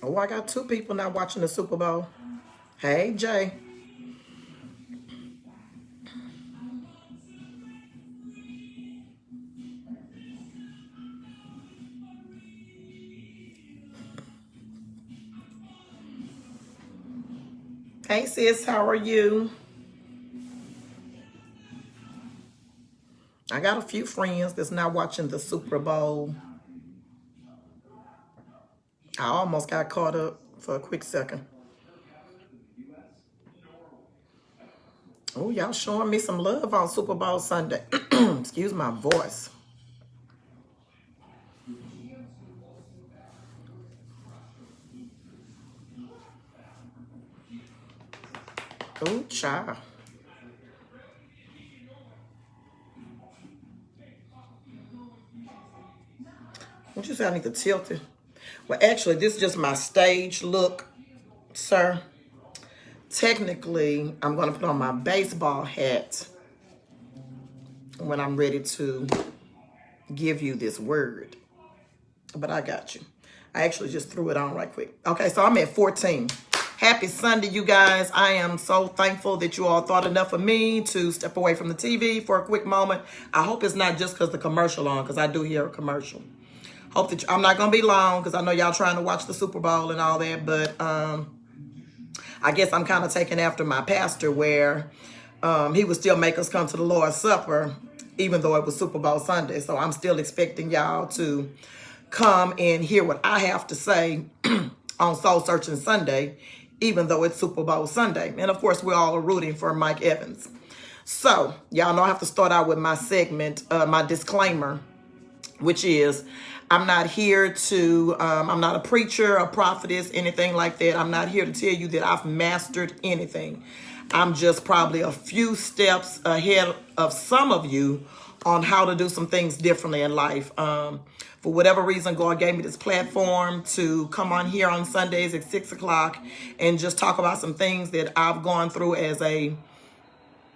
Oh, I got two people not watching the Super Bowl. Hey, Jay. Hey, sis, how are you? I got a few friends that's not watching the Super Bowl. I almost got caught up for a quick second. Oh, y'all showing me some love on Super Bowl Sunday. Excuse my voice. Oh, child. What you say? I need to tilt it. Well, actually, this is just my stage look, sir. Technically, I'm going to put on my baseball hat when I'm ready to give you this word. But I got you. I actually just threw it on right quick. Okay, so I'm at 14. Happy Sunday, you guys. I am so thankful that you all thought enough of me to step away from the TV for a quick moment. I hope it's not just because the commercial on, because I do hear a commercial. Hope that I'm not going to be long, because I know y'all trying to watch the Super Bowl and all that, but I guess I'm kind of taking after my pastor, where he would still make us come to the Lord's Supper, even though it was Super Bowl Sunday. So I'm still expecting y'all to come and hear what I have to say on Soul Searching Sunday, even though it's Super Bowl Sunday. And of course, we're all rooting for Mike Evans. So y'all know I have to start out with my segment, my disclaimer, which is I'm not here to, I'm not a preacher, a prophetess, anything like that. I'm not here to tell you that I've mastered anything. I'm just probably a few steps ahead of some of you on how to do some things differently in life. For whatever reason, God gave me this platform to come on here on Sundays at 6 o'clock and just talk about some things that I've gone through as a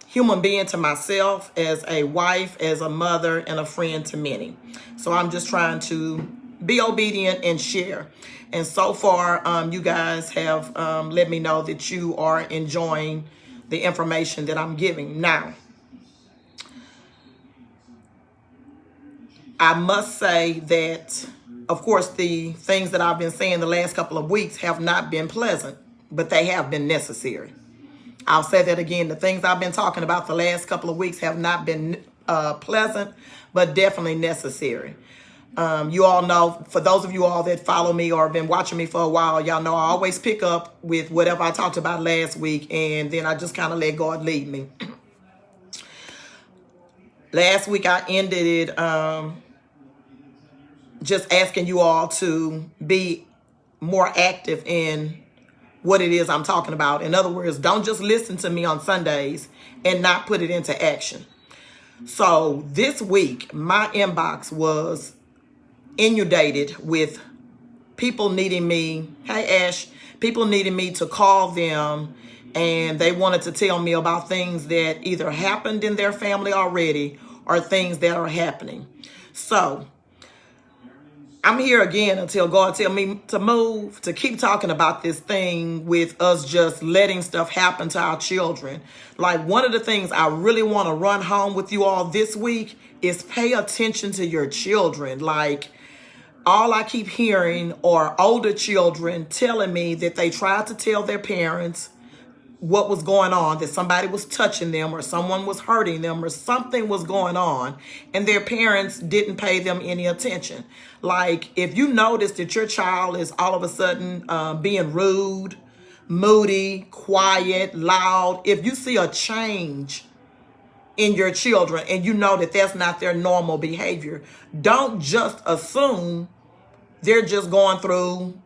human being to myself, as a wife, as a mother, and a friend to many. So I'm just trying to be obedient and share. And so far, you guys have let me know that you are enjoying the information that I'm giving. Now, I must say that, of course, the things that I've been saying the last couple of weeks have not been pleasant, but they have been necessary. I'll say that again. The things I've been talking about the last couple of weeks have not been pleasant, but definitely necessary. You all know, for those of you all that follow me or have been watching me for a while, y'all know I always pick up with whatever I talked about last week, and then I just kind of let God lead me. Last week I ended it just asking you all to be more active in what it is I'm talking about. In other words, don't just listen to me on Sundays and not put it into action. So this week, my inbox was inundated with people needing me. Hey, Ash, people needing me to call them, and they wanted to tell me about things that either happened in their family already or things that are happening. So I'm here again until God tell me to move, to keep talking about this thing with us just letting stuff happen to our children. Like, one of the things I really want to run home with you all this week is pay attention to your children. Like, all I keep hearing are older children telling me that they tried to tell their parents what was going on, that somebody was touching them or someone was hurting them or something was going on, and their parents didn't pay them any attention. Like, if you notice that your child is all of a sudden being rude, moody, quiet, loud, if you see a change in your children and you know that that's not their normal behavior, don't just assume they're just going through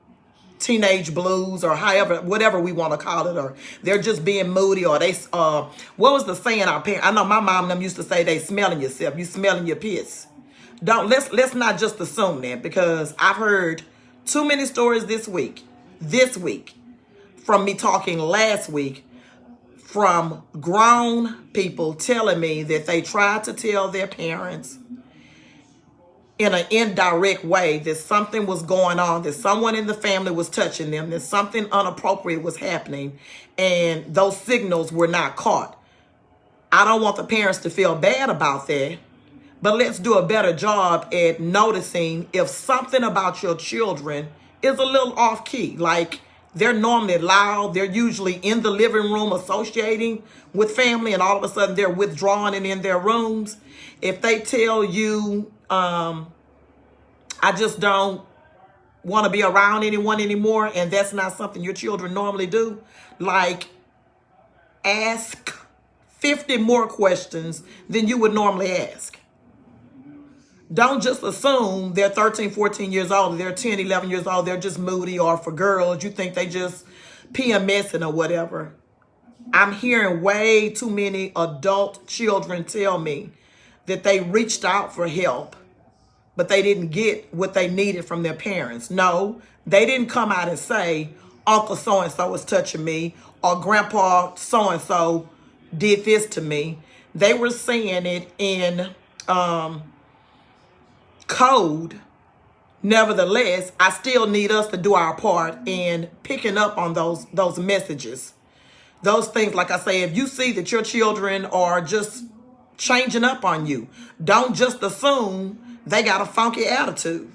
teenage blues or however, whatever we want to call it, or they're just being moody, or they what was the saying our parents, I know my mom and them used to say, they smelling yourself, you smelling your piss. Let's not just assume that, because I've heard too many stories this week from me talking last week, from grown people telling me that they tried to tell their parents in an indirect way that something was going on, that someone in the family was touching them, that something inappropriate was happening, and those signals were not caught. I don't want the parents to feel bad about that, but let's do a better job at noticing if something about your children is a little off key. Like, they're normally loud, they're usually in the living room associating with family, and all of a sudden they're withdrawing and in their rooms. If they tell you, I just don't want to be around anyone anymore, and that's not something your children normally do, like, ask 50 more questions than you would normally ask. Don't just assume they're 13, 14 years old, they're 10, 11 years old, they're just moody, or for girls, you think they just PMSing or whatever. I'm hearing way too many adult children tell me that they reached out for help, but they didn't get what they needed from their parents. No, they didn't come out and say, Uncle so-and-so is touching me, or Grandpa so-and-so did this to me. They were saying it in code. Nevertheless, I still need us to do our part in picking up on those messages. Those things, like I say, if you see that your children are just changing up on you, don't just assume they got a funky attitude.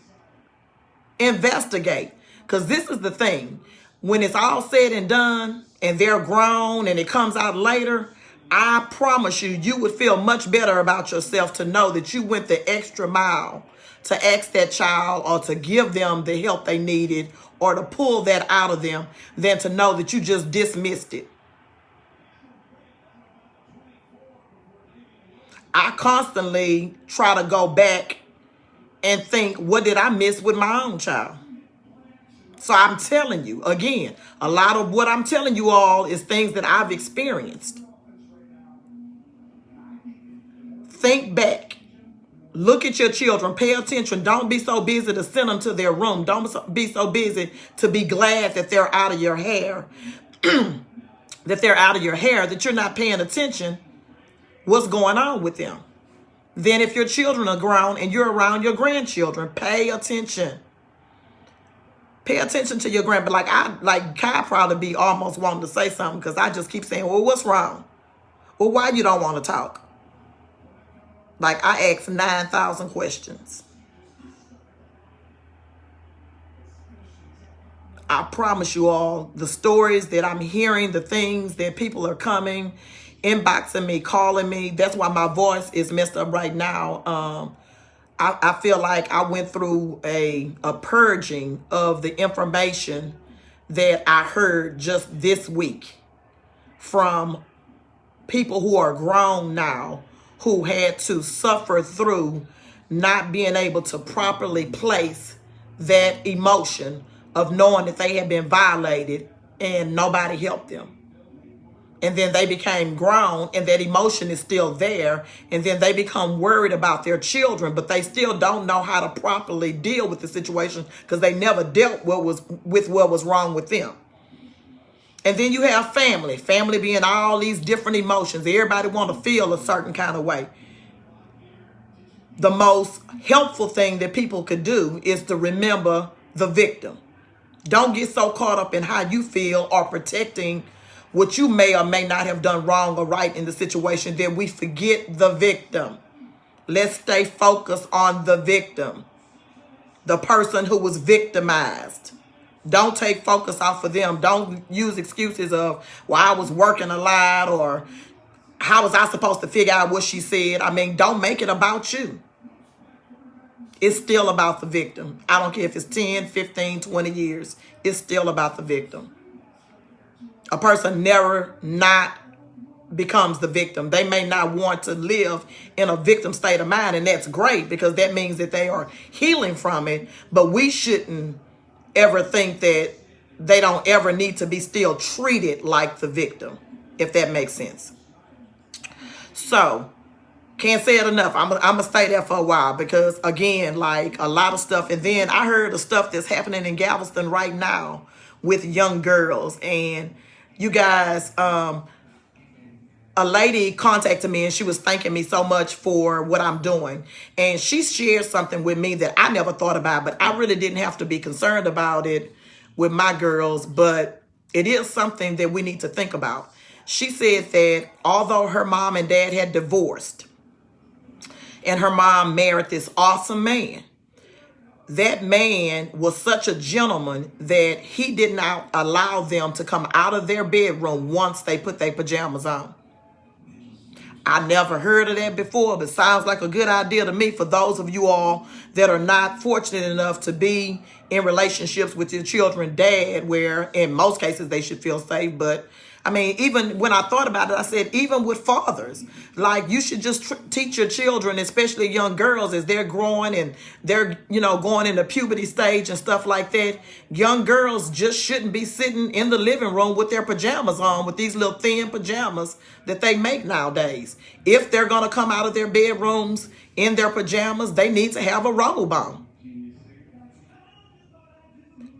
Investigate. Because this is the thing. When it's all said and done and they're grown and it comes out later, I promise you, you would feel much better about yourself to know that you went the extra mile to ask that child or to give them the help they needed or to pull that out of them than to know that you just dismissed it. I constantly try to go back and think, what did I miss with my own child? So I'm telling you, again, a lot of what I'm telling you all is things that I've experienced. Think back. Look at your children. Pay attention. Don't be so busy to send them to their room. Don't be so busy to be glad that they're out of your hair, that you're not paying attention what's going on with them. Then if your children are grown and you're around your grandchildren, pay attention. Pay attention to your grand. But like Kai probably be almost wanting to say something because I just keep saying, well, what's wrong? Well, why you don't want to talk? Like, I asked 9,000 questions. I promise you all, the stories that I'm hearing, the things that people are coming, inboxing me, calling me. That's why my voice is messed up right now. I feel like I went through a purging of the information that I heard just this week from people who are grown now, who had to suffer through not being able to properly place that emotion of knowing that they had been violated and nobody helped them. And then they became grown and that emotion is still there. And then they become worried about their children, but they still don't know how to properly deal with the situation because they never dealt with what was wrong with them. And then you have family being all these different emotions. Everybody want to feel a certain kind of way. The most helpful thing that people could do is to remember the victim. Don't get so caught up in how you feel or protecting what you may or may not have done wrong or right in the situation that we forget the victim. Let's stay focused on the victim, the person who was victimized. Don't take focus off of them. Don't use excuses of, well, I was working a lot, or how was I supposed to figure out what she said? I mean, don't make it about you. It's still about the victim. I don't care if it's 10, 15, 20 years. It's still about the victim. A person never not becomes the victim. They may not want to live in a victim state of mind, and that's great because that means that they are healing from it. But we shouldn't ever think that they don't ever need to be still treated like the victim, if that makes sense. So, can't say it enough. I'm gonna stay there for a while because, again, like a lot of stuff. And then I heard the stuff that's happening in Galveston right now with young girls. And you guys, a lady contacted me and she was thanking me so much for what I'm doing. And she shared something with me that I never thought about, but I really didn't have to be concerned about it with my girls, but it is something that we need to think about. She said that although her mom and dad had divorced and her mom married this awesome man, that man was such a gentleman that he did not allow them to come out of their bedroom once they put their pajamas on. I never heard of that before, but sounds like a good idea to me for those of you all that are not fortunate enough to be in relationships with your children's dad, where in most cases they should feel safe. But I mean, even when I thought about it, I said, even with fathers, like you should just teach your children, especially young girls, as they're growing and they're, going into puberty stage and stuff like that. Young girls just shouldn't be sitting in the living room with their pajamas on, with these little thin pajamas that they make nowadays. If they're going to come out of their bedrooms in their pajamas, they need to have a robe on.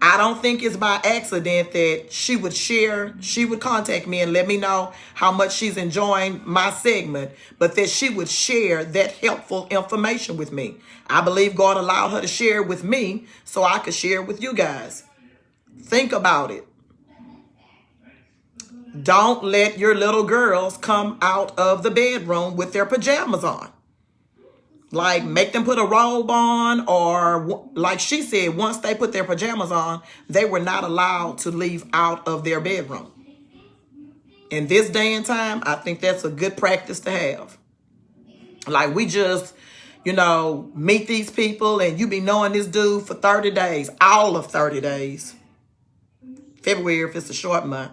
I don't think it's by accident that she would contact me and let me know how much she's enjoying my segment, but that she would share that helpful information with me. I believe God allowed her to share it with me so I could share it with you guys. Think about it. Don't let your little girls come out of the bedroom with their pajamas on. Like, make them put a robe on, or like she said, once they put their pajamas on, they were not allowed to leave out of their bedroom. In this day and time, I think that's a good practice to have. Like, we just, meet these people and you be knowing this dude for 30 days, all of 30 days. February, if it's a short month.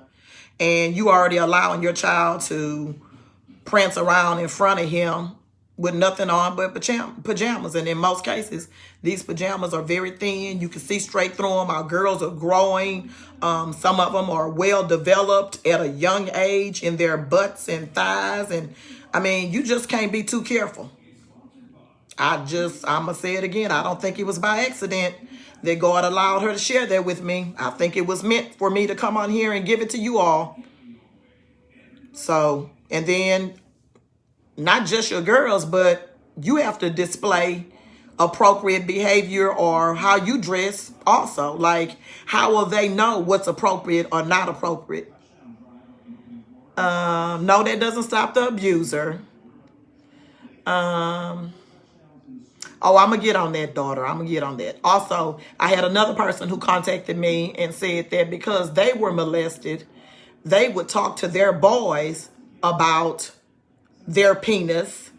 And you already allowing your child to prance around in front of him with nothing on but pajamas. And in most cases, these pajamas are very thin. You can see straight through them. Our girls are growing. Some of them are well developed at a young age in their butts and thighs. And I mean, you just can't be too careful. I'm going to say it again. I don't think it was by accident that God allowed her to share that with me. I think it was meant for me to come on here and give it to you all. So, and then not just your girls, but you have to display appropriate behavior or how you dress also. Like, how will they know what's appropriate or not appropriate? No, that doesn't stop the abuser. Oh, I'm going to get on that, daughter. I'm going to get on that. Also, I had another person who contacted me and said that because they were molested, they would talk to their boys about their penis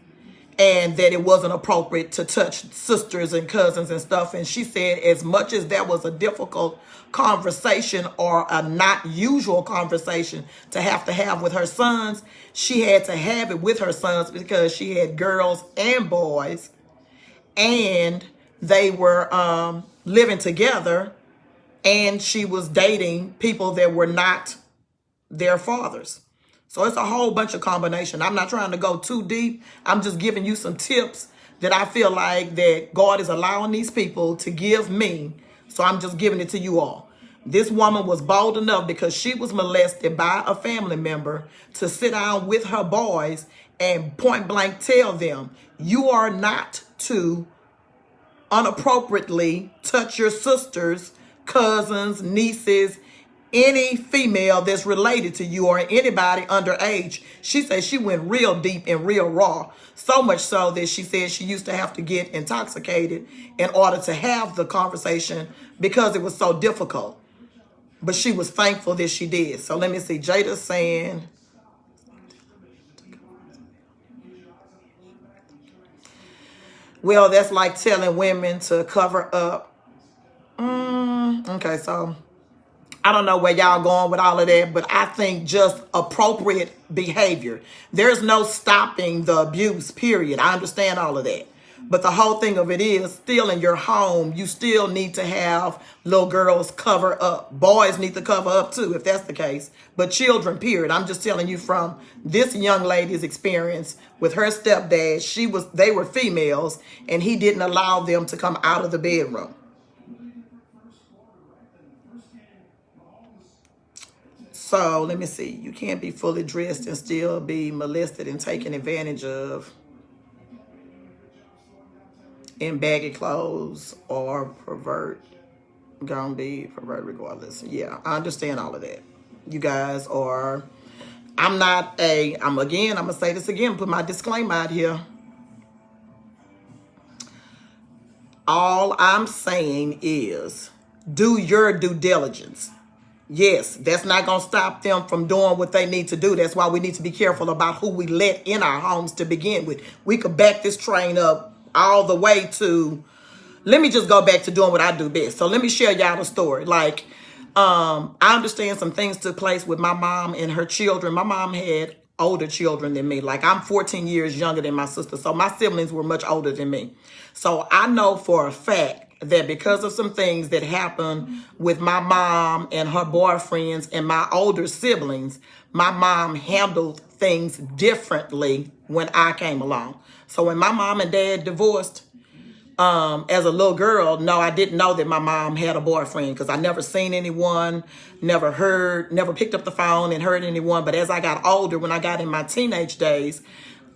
and that it wasn't appropriate to touch sisters and cousins and stuff. And she said as much as that was a difficult conversation or a not usual conversation to have with her sons, she had to have it with her sons because she had girls and boys. And they were living together, and she was dating people that were not their fathers. So it's a whole bunch of combination. I'm not trying to go too deep. I'm just giving you some tips that I feel like that God is allowing these people to give me. So I'm just giving it to you all. This woman was bold enough because she was molested by a family member to sit down with her boys and point blank tell them, you are not to unappropriately touch your sisters, cousins, nieces, any female that's related to you or anybody underage. She said she went real deep and real raw. So much so that she said she used to have to get intoxicated in order to have the conversation because it was so difficult. But she was thankful that she did. So let me see. Jada's saying, well, that's like telling women to cover up. Okay, so I don't know where y'all going with all of that, but I think just appropriate behavior. There's no stopping the abuse, period. I understand all of that. But the whole thing of it is, still in your home, you still need to have little girls cover up. Boys need to cover up too, if that's the case. But children, period. I'm just telling you from this young lady's experience with her stepdad. They were females, and he didn't allow them to come out of the bedroom. So let me see. You can't be fully dressed and still be molested and taken advantage of in baggy clothes or gonna be pervert regardless. Yeah, I understand all of that. You guys are, I'm gonna say this again, put my disclaimer out here. All I'm saying is do your due diligence. Yes, that's not going to stop them from doing what they need to do. That's why we need to be careful about who we let in our homes to begin with. We could back this train up all the way to, let me just go back to doing what I do best. So let me share y'all a story. Like, I understand some things took place with my mom and her children. My mom had older children than me. Like, I'm 14 years younger than my sister. So my siblings were much older than me. So I know for a fact that because of some things that happened with my mom and her boyfriends and my older siblings, my mom handled things differently when I came along. So when my mom and dad divorced, as a little girl, no, I didn't know that my mom had a boyfriend because I never seen anyone, never picked up the phone and heard anyone. But as I got older, when I got in my teenage days,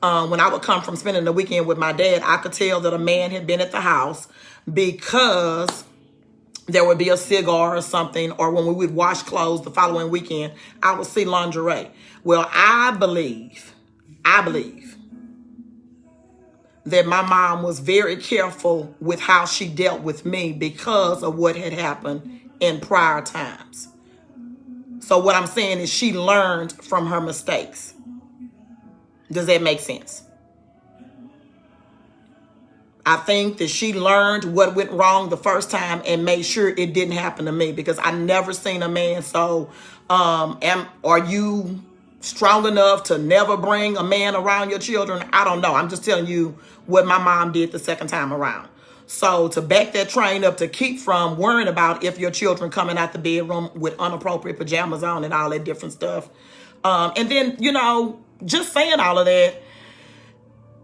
when I would come from spending the weekend with my dad, I could tell that a man had been at the house because there would be a cigar or something, or when we would wash clothes the following weekend, I would see lingerie. Well, I believe that my mom was very careful with how she dealt with me because of what had happened in prior times. So what I'm saying is she learned from her mistakes. Does that make sense? I think that she learned what went wrong the first time and made sure it didn't happen to me, because I never seen a man. So are you strong enough to never bring a man around your children? I don't know. I'm just telling you what my mom did the second time around. So to back that train up, to keep from worrying about if your children coming out the bedroom with inappropriate pajamas on and all that different stuff. And then, just saying all of that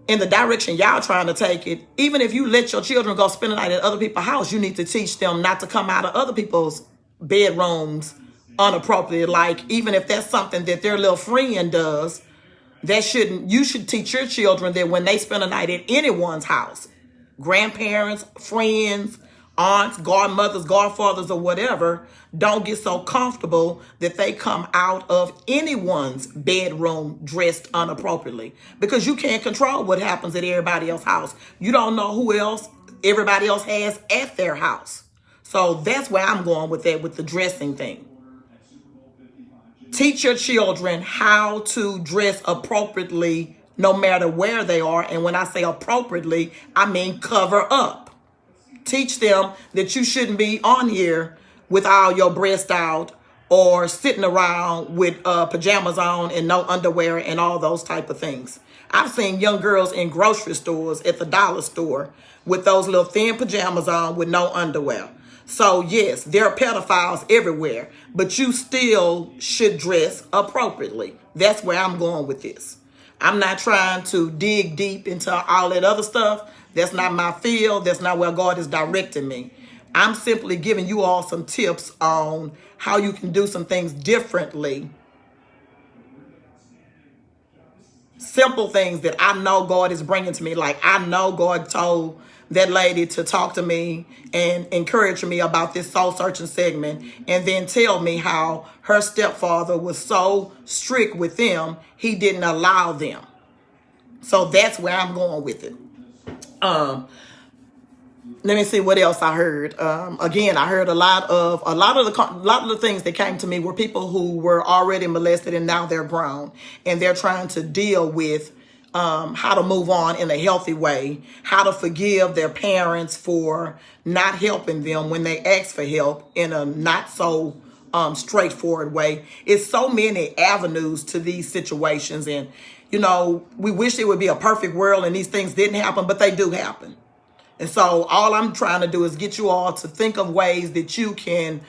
in the direction y'all trying to take it, even if you let your children go spend the night at other people's house, you need to teach them not to come out of other people's bedrooms unappropriate. Like, even if that's something that their little friend does, you should teach your children that when they spend a night at anyone's house, grandparents, friends, aunts, godmothers, godfathers, or whatever, don't get so comfortable that they come out of anyone's bedroom dressed inappropriately, because you can't control what happens at everybody else's house. You don't know who else everybody else has at their house. So that's where I'm going with that, with the dressing thing. Teach your children how to dress appropriately no matter where they are. And when I say appropriately, I mean cover up. Teach them that you shouldn't be on here with all your breasts out or sitting around with pajamas on and no underwear and all those type of things. I've seen young girls in grocery stores, at the dollar store, with those little thin pajamas on with no underwear. So yes, there are pedophiles everywhere, but you still should dress appropriately. That's where I'm going with this. I'm not trying to dig deep into all that other stuff. That's not my field. That's not where God is directing me. I'm simply giving you all some tips on how you can do some things differently. Simple things that I know God is bringing to me. Like, I know God told that lady to talk to me and encourage me about this soul searching segment, and then tell me how her stepfather was so strict with them, he didn't allow them. So that's where I'm going with it. Let me see what else I heard. Again, I heard a lot of the things that came to me were people who were already molested and now they're grown and they're trying to deal with how to move on in a healthy way, how to forgive their parents for not helping them when they ask for help in a not so straightforward way. It's so many avenues to these situations, and we wish it would be a perfect world and these things didn't happen, but they do happen. And so all I'm trying to do is get you all to think of ways that you can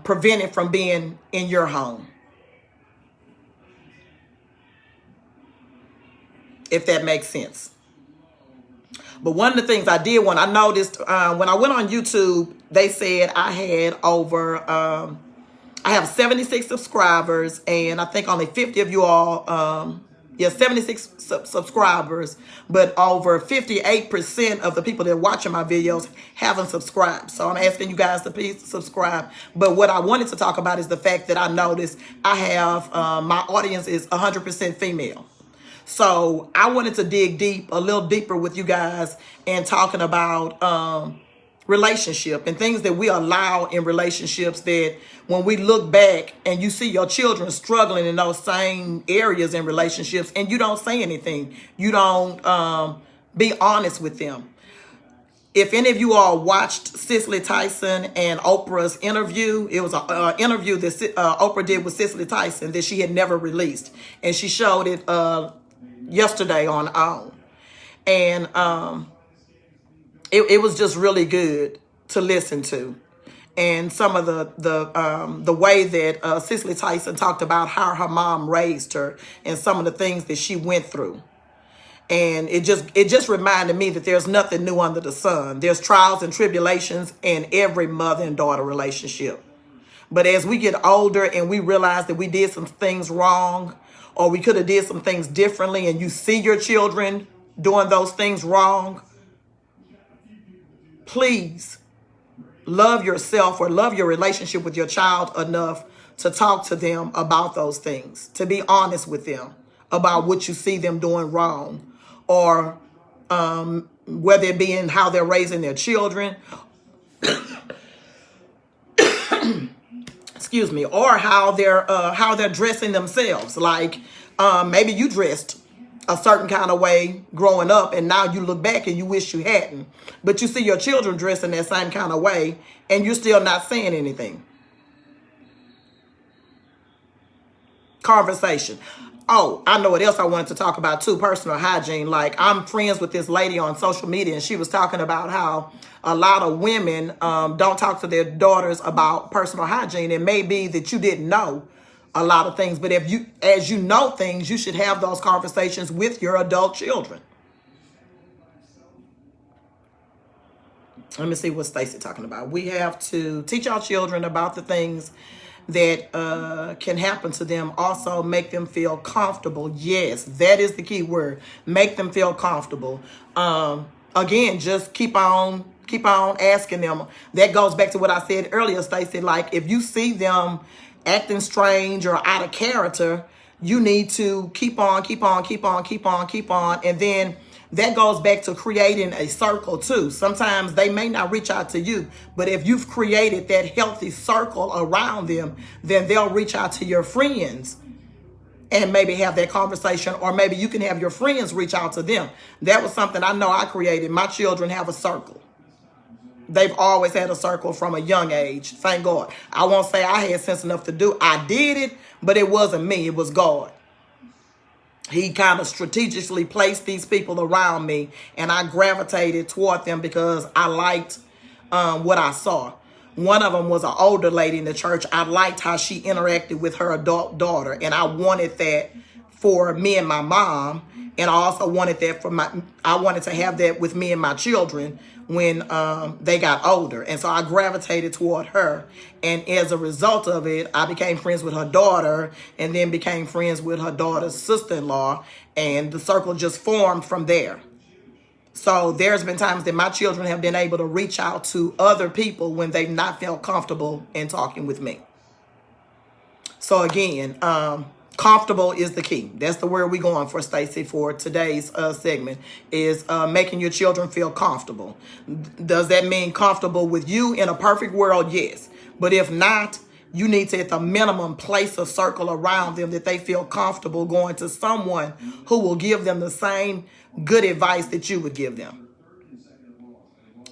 prevent it from being in your home, if that makes sense. But one of the things I noticed when I went on YouTube, they said I had over I have 76 subscribers, and I think only 50 of you all, yeah, 76 subscribers, but over 58% of the people that are watching my videos haven't subscribed. So I'm asking you guys to please subscribe. But what I wanted to talk about is the fact that I noticed I have, my audience is 100% female. So I wanted to dig deep, a little deeper with you guys, and talking about relationship and things that we allow in relationships that when we look back and you see your children struggling in those same areas in relationships and you don't say anything, you don't be honest with them. If any of you all watched Cicely, Tyson, and Oprah's interview, it was an interview that Oprah did with Cicely Tyson that she had never released, and she showed it yesterday on OWN. And it was just really good to listen to. And some of the way that Cicely Tyson talked about how her mom raised her and some of the things that she went through. And it just reminded me that there's nothing new under the sun. There's trials and tribulations in every mother and daughter relationship. But as we get older and we realize that we did some things wrong, or we could have did some things differently, and you see your children doing those things wrong, please love yourself or love your relationship with your child enough to talk to them about those things, to be honest with them about what you see them doing wrong, or whether it be in how they're raising their children, excuse me, or how they're dressing themselves. Like maybe you dressed a certain kind of way growing up, and now you look back and you wish you hadn't. But you see your children dressing that same kind of way, and you're still not saying anything. Conversation. Oh, I know what else I wanted to talk about too, personal hygiene. Like, I'm friends with this lady on social media, and she was talking about how a lot of women don't talk to their daughters about personal hygiene. It may be that you didn't know a lot of things, but as you know things, you should have those conversations with your adult children. Let me see what Stacey talking about. We have to teach our children about the things that can happen to them. Also, make them feel comfortable. Yes, that is the key word. Make them feel comfortable. Again, just keep on asking them. That goes back to what I said earlier, Stacey. Like, if you see them acting strange or out of character, you need to keep on. And then that goes back to creating a circle too. Sometimes they may not reach out to you, but if you've created that healthy circle around them, then they'll reach out to your friends and maybe have that conversation, or maybe you can have your friends reach out to them. That was something I know I created. My children have a circle. They've always had a circle from a young age. Thank God. I won't say I had sense enough to do. I did it, but it wasn't me. It was God. He kind of strategically placed these people around me, and I gravitated toward them because I liked what I saw. One of them was an older lady in the church. I liked how she interacted with her adult daughter, and I wanted that for me and my mom, and I also wanted that I wanted to have that with me and my children when they got older. And so I gravitated toward her, and as a result of it, I became friends with her daughter, and then became friends with her daughter's sister-in-law, and the circle just formed from there. So there's been times that my children have been able to reach out to other people when they've not felt comfortable in talking with me. So again, comfortable is the key. That's the word we're going for, Stacey, for today's segment, is making your children feel comfortable. Does that mean comfortable with you? In a perfect world, yes. But if not, you need to, at the minimum, place a circle around them that they feel comfortable going to someone who will give them the same good advice that you would give them.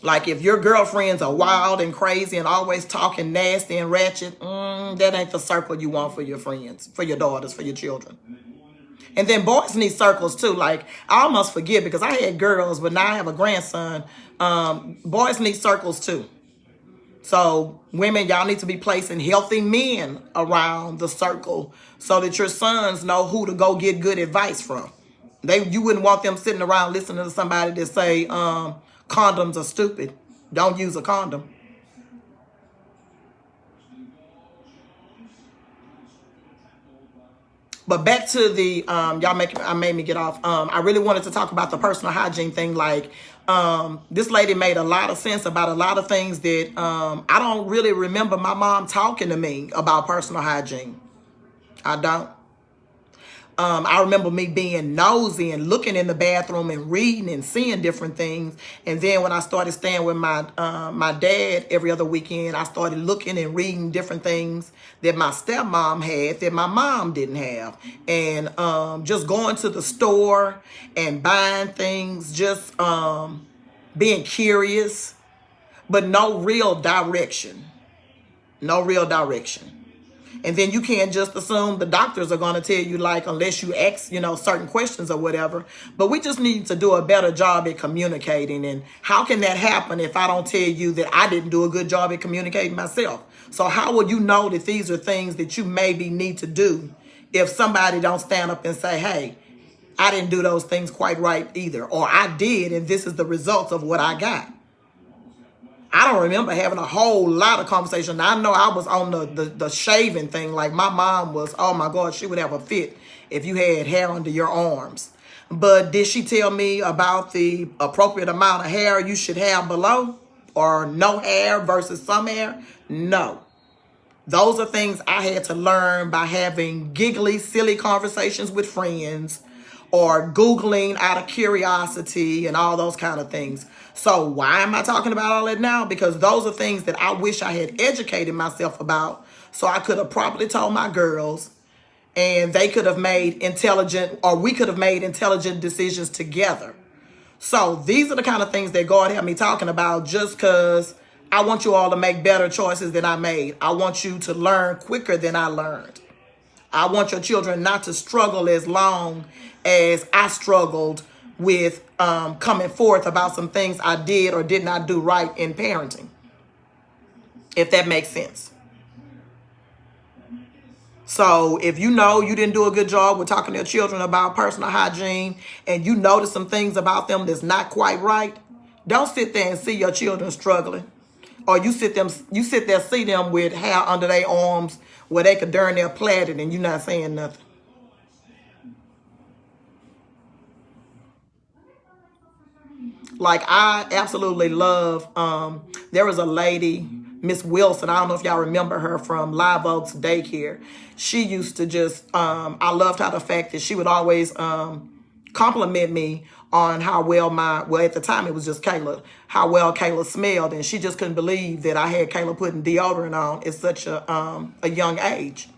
Like, if your girlfriends are wild and crazy and always talking nasty and ratchet, that ain't the circle you want for your friends, for your daughters, for your children. And then boys need circles too. Like, I almost forget because I had girls, but now I have a grandson. Boys need circles too. So women, y'all need to be placing healthy men around the circle so that your sons know who to go get good advice from. You wouldn't want them sitting around listening to somebody that say condoms are stupid. Don't use a condom. But back to the I made me get off. I really wanted to talk about the personal hygiene thing. Like, this lady made a lot of sense about a lot of things that I don't really remember my mom talking to me about personal hygiene. I don't. I remember me being nosy and looking in the bathroom and reading and seeing different things. And then when I started staying with my dad every other weekend, I started looking and reading different things that my stepmom had that my mom didn't have. And just going to the store and buying things, just being curious, but no real direction. No real direction. And then you can't just assume the doctors are going to tell you, like, unless you ask, certain questions or whatever. But we just need to do a better job at communicating. And how can that happen if I don't tell you that I didn't do a good job at communicating myself? So how will you know that these are things that you maybe need to do if somebody don't stand up and say, hey, I didn't do those things quite right either, or I did, and this is the result of what I got? I don't remember having a whole lot of conversation. I know I was on the shaving thing. Like, my mom was, oh my God, she would have a fit if you had hair under your arms. But did she tell me about the appropriate amount of hair you should have below, or no hair versus some hair? No. Those are things I had to learn by having giggly, silly conversations with friends, or Googling out of curiosity and all those kind of things. So why am I talking about all that now? Because those are things that I wish I had educated myself about, so I could have properly told my girls, and they could have made intelligent, or we could have made intelligent decisions together. So these are the kind of things that God had me talking about, just because I want you all to make better choices than I made. I want you to learn quicker than I learned. I want your children not to struggle as long as I struggled with coming forth about some things I did or did not do right in parenting, if that makes sense. So if you know you didn't do a good job with talking to your children about personal hygiene, and you notice some things about them that's not quite right, don't sit there and see your children struggling. Or you sit there, see them with hair under their arms where they could darn near plaited, and you're not saying nothing. Like, I absolutely love, there was a lady, Miss Wilson. I don't know if y'all remember her from Live Oaks Daycare. She used to just, I loved how the fact that she would always compliment me on how well at the time it was just Kayla, how well Kayla smelled. And she just couldn't believe that I had Kayla putting deodorant on at such a young age.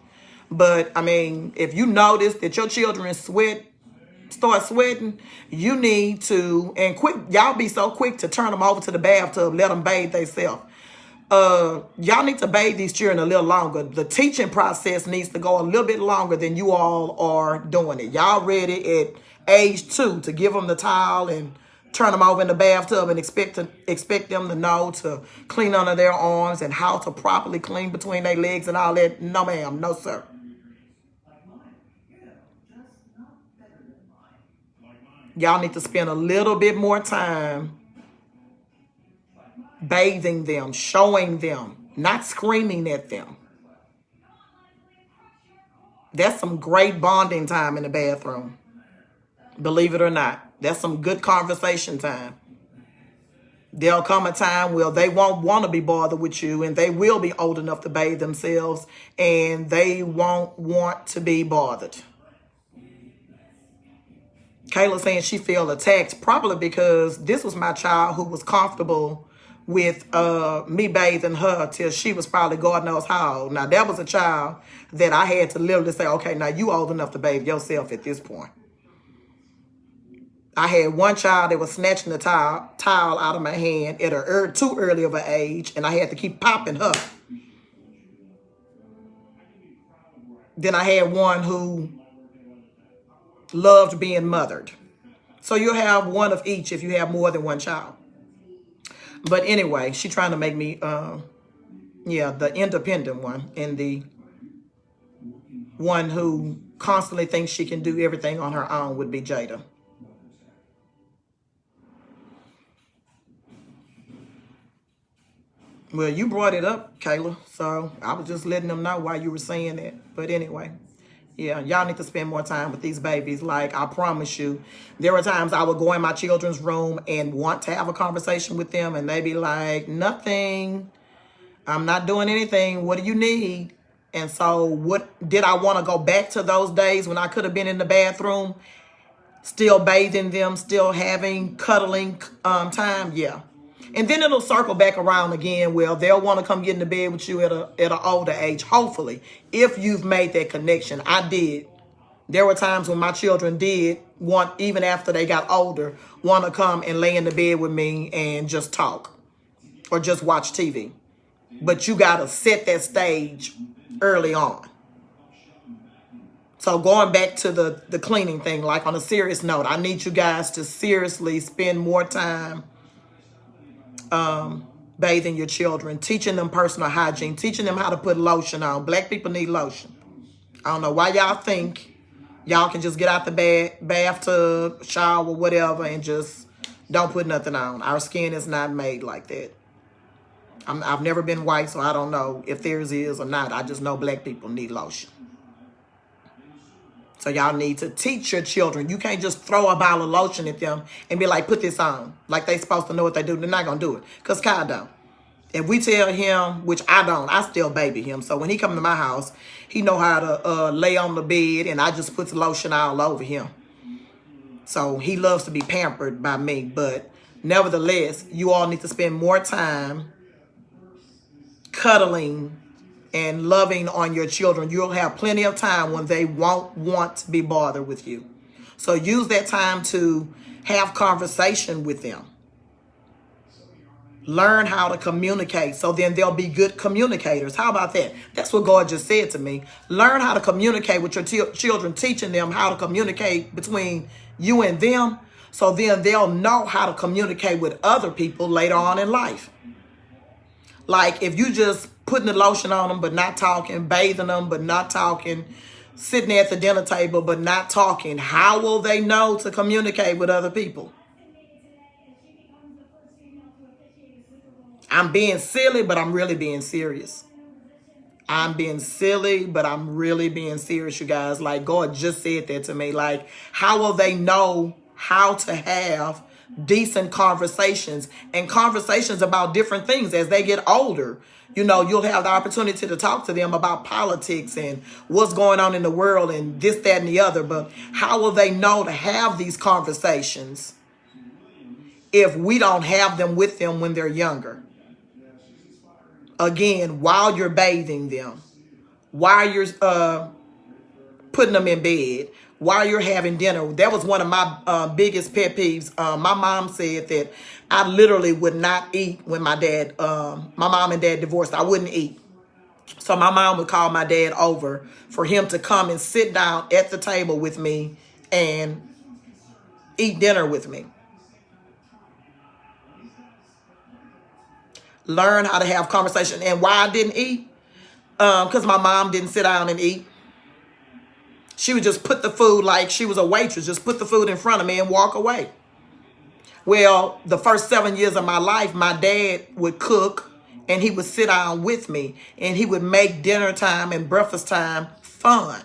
But I mean, if you notice that your children start sweating, you need to, and quick, y'all be so quick to turn them over to the bathtub, let them bathe themselves. Y'all need to bathe these children a little longer. The teaching process needs to go a little bit longer than you all are doing it. Y'all ready at age 2 to give them the towel and turn them over in the bathtub and expect them to know to clean under their arms and how to properly clean between their legs and all that? No, ma'am. No, sir. Y'all need to spend a little bit more time bathing them, showing them, not screaming at them. That's some great bonding time in the bathroom. Believe it or not, that's some good conversation time. There'll come a time where they won't want to be bothered with you, and they will be old enough to bathe themselves, and they won't want to be bothered. Kayla saying she felt attacked, probably because this was my child who was comfortable with me bathing her till she was probably God knows how old. Now, that was a child that I had to literally say, okay, now you old enough to bathe yourself at this point. I had one child that was snatching the towel out of my hand at too early of an age, and I had to keep popping her. Then I had one who loved being mothered. So you'll have one of each if you have more than one child. But anyway, she trying to make me, the independent one, and the one who constantly thinks she can do everything on her own would be Jada. Well, you brought it up, Kayla, so I was just letting them know why you were saying that. But anyway, Yeah, y'all need to spend more time with these babies. Like, I promise you, there were times I would go in my children's room and want to have a conversation with them, and they be like, nothing. I'm not doing anything. What do you need? And so what did I want to go back to those days when I could have been in the bathroom, still bathing them, still having cuddling time? Yeah. And then it'll circle back around again. Well, they'll want to come get in the bed with you at an older age, hopefully, if you've made that connection. I did. There were times when my children did want, even after they got older, want to come and lay in the bed with me and just talk or just watch TV. But you got to set that stage early on. So going back to the cleaning thing, like on a serious note, I need you guys to seriously spend more time bathing your children, teaching them personal hygiene, teaching them how to put lotion on. Black people need lotion. I don't know why y'all think y'all can just get out the bathtub, shower, whatever, and just don't put nothing on. Our skin is not made like that. I've never been white, so I don't know if theirs is or not. I just know black people need lotion. So y'all need to teach your children. You can't just throw a bottle of lotion at them and be like, put this on. Like they supposed to know what they do. They're not going to do it. Because Kyle don't. If we tell him, which I don't, I still baby him. So when he come to my house, he know how to lay on the bed, and I just put the lotion all over him. So he loves to be pampered by me. But nevertheless, you all need to spend more time cuddling and loving on your children. You'll have plenty of time when they won't want to be bothered with you. So use that time to have conversation with them. Learn how to communicate, so then they'll be good communicators. How about that? That's what God just said to me. Learn how to communicate with your children, teaching them how to communicate between you and them, so then they'll know how to communicate with other people later on in life. Like if you just putting the lotion on them but not talking, bathing them but not talking, sitting at the dinner table but not talking, how will they know to communicate with other people? I'm being silly, but I'm really being serious. I'm being silly, but I'm really being serious, you guys. Like God just said that to me. Like, how will they know how to have decent conversations and conversations about different things as they get older? You know, you'll have the opportunity to talk to them about politics and what's going on in the world and this, that, and the other. But how will they know to have these conversations if we don't have them with them when they're younger? Again, while you're bathing them, while you're putting them in bed, while you're having dinner. That was one of my biggest pet peeves. My mom said that I literally would not eat when my mom and dad divorced. I wouldn't eat. So my mom would call my dad over for him to come and sit down at the table with me and eat dinner with me. Learn how to have conversation. And why I didn't eat? Because my mom didn't sit down and eat. She would just put the food, like she was a waitress, just put the food in front of me and walk away. Well, the first 7 years of my life, my dad would cook and he would sit down with me and he would make dinner time and breakfast time fun.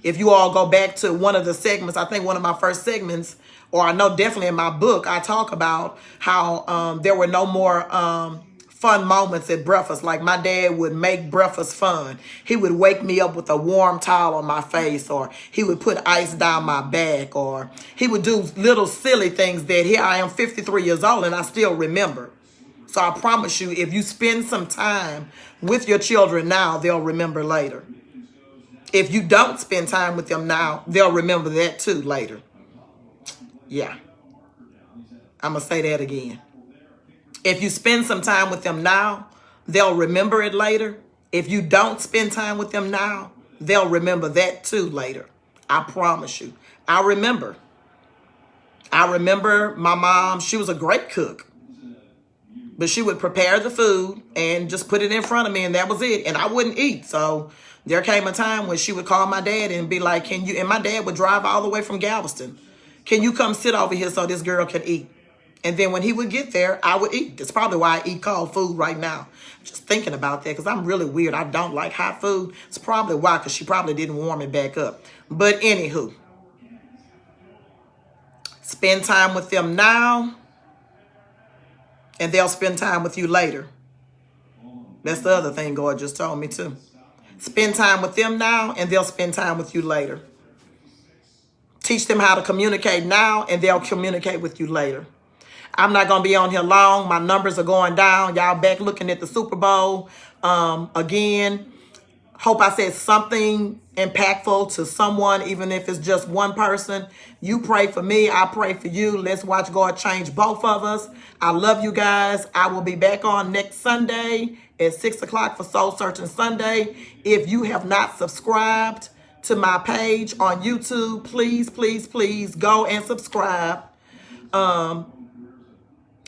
If you all go back to one of the segments, I think one of my first segments, or I know definitely in my book, I talk about how there were no more fun moments at breakfast. Like my dad would make breakfast fun. He would wake me up with a warm towel on my face, or he would put ice down my back, or he would do little silly things that here I am 53 years old and I still remember. So I promise you, if you spend some time with your children now, they'll remember later. If you don't spend time with them now, they'll remember that too later. Yeah. I'm going to say that again. If you spend some time with them now, they'll remember it later. If you don't spend time with them now, they'll remember that too later. I promise you. I remember my mom. She was a great cook. But she would prepare the food and just put it in front of me, and that was it. And I wouldn't eat. So there came a time when she would call my dad and be like, and my dad would drive all the way from Galveston. Can you come sit over here so this girl can eat? And then when he would get there, I would eat. That's probably why I eat cold food right now. Just thinking about that, because I'm really weird. I don't like hot food. It's probably why, because she probably didn't warm it back up. But anywho, spend time with them now, and they'll spend time with you later. That's the other thing God just told me too. Spend time with them now, and they'll spend time with you later. Teach them how to communicate now, and they'll communicate with you later. I'm not going to be on here long. My numbers are going down. Y'all back looking at the Super Bowl. Again, hope I said something impactful to someone, even if it's just one person. You pray for me. I pray for you. Let's watch God change both of us. I love you guys. I will be back on next Sunday at 6 o'clock for Soul Searching Sunday. If you have not subscribed to my page on YouTube, please, please, please go and subscribe.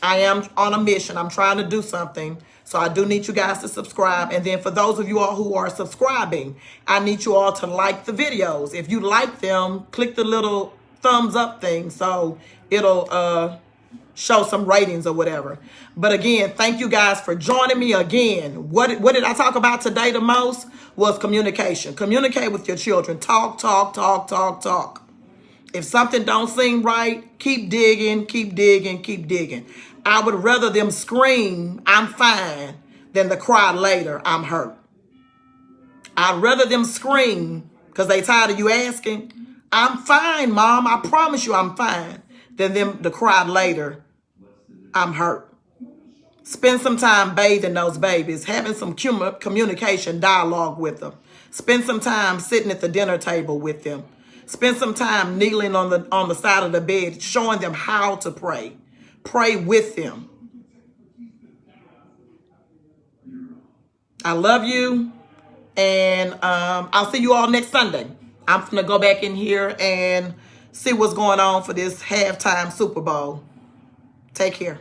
I am on a mission. I'm trying to do something. So I do need you guys to subscribe. And then for those of you all who are subscribing, I need you all to like the videos. If you like them, click the little thumbs up thing so it'll show some ratings or whatever. But again, thank you guys for joining me again. What did I talk about today the most? Was communication. Communicate with your children. Talk, talk, talk, talk, talk. If something don't seem right, keep digging, keep digging, keep digging. I would rather them scream, I'm fine, than to cry later, I'm hurt. I'd rather them scream, because they tired of you asking, I'm fine, Mom, I promise you I'm fine, than them to cry later, I'm hurt. Spend some time bathing those babies, having some communication dialogue with them. Spend some time sitting at the dinner table with them. Spend some time kneeling on the side of the bed, showing them how to pray. Pray with them. I love you. And I'll see you all next Sunday. I'm going to go back in here and see what's going on for this halftime Super Bowl. Take care.